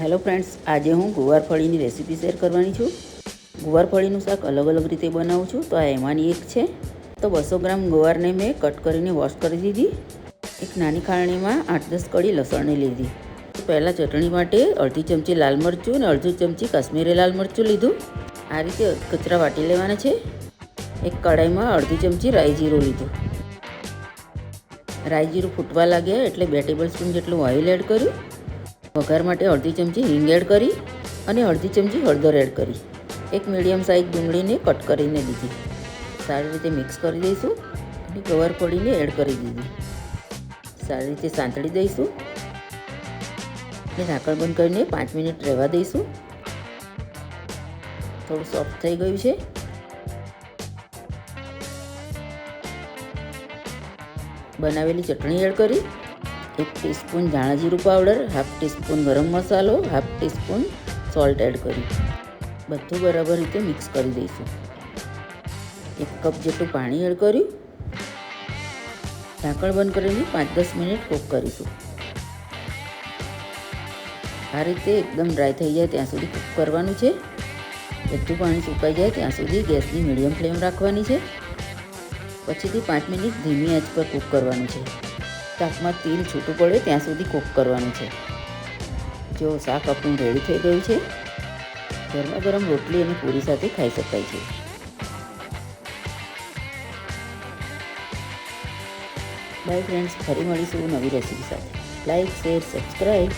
Hello friends, આજે હું ગુવારફળીની recipe share કરવાની છું. ગુવારફળીનું શાક અલગ અલગ રીતે બનાવું છું, તો આ એમાંની એક છે. તો 200 ગ્રામ ગુવારને મેં કટ કરીને વોશ કરી દીધી. એક નાની ખારણીમાં 8-10 કળી લસણની લીધી. તો પહેલાં ચટણી માટે અડધી ચમચી લાલ મરચું અને અડધી ચમચી કાશ્મીરી લાલ મરચું લીધું. આ રીતે કચરા વાટી લેવાના છે. એક કઢાઈમાં અડધી ચમચી રાઈ જીરું લીધું. રાઈ જીરું ફૂટવા લાગ્યા એટલે 2 ટેબલસ્પૂન જેટલું ઓઇલ એડ કર્યું. વઘાર માટે અડધી ચમચી હિંગ એડ કરી અને અડધી ચમચી હળદર એડ કરી. એક મીડિયમ સાઇઝ ડુંગળીને કટ કરીને દીધી. સારી રીતે મિક્સ કરી દઈશું અને ગુવારફળીને એડ કરી દીધી. સારી રીતે સાંતળી દઈશું અને ઢાંકણ બંધ કરીને 5 મિનિટ રહેવા દઈશું. થોડું સોફ્ટ થઈ ગયું છે. બનાવેલી ચટણી એડ કરી. 1 ટીસ્પૂન ધાણા જીરું પાવડર, 1/2 ટીસ્પૂન ગરમ મસાલો, 1/2 ટીસ્પૂન સોલ્ટ એડ કરી બધું બરાબર રીતે મિક્સ કરી દઈશું. 1 કપ જેટલું પાણી એડ કર્યું. ઢાંકણ બંધ કરીને 5-10 મિનિટ કૂક કરીશું. આ રીતે એકદમ ડ્રાય થઈ જાય ત્યાં સુધી કૂક કરવાનું છે. બધું પાણી સુકાઈ જાય ત્યાં સુધી ગેસની મીડિયમ ફ્લેમ રાખવાની છે. પછીથી 5 મિનિટ ધીમી આંચ પર કૂક કરવાનું છે. શાકમાં તેલ છૂટું પડે ત્યાં સુધી કૂક કરવાનું છે. જો શાક આપણું રેડી થઈ ગયું છે. ગરમા ગરમ રોટલી અને પૂરી સાથે ખાઈ શકાય છે. બાય ફ્રેન્ડ્સ, ફરી મળીશું નવી રેસીપી સાથે. Like, share, subscribe.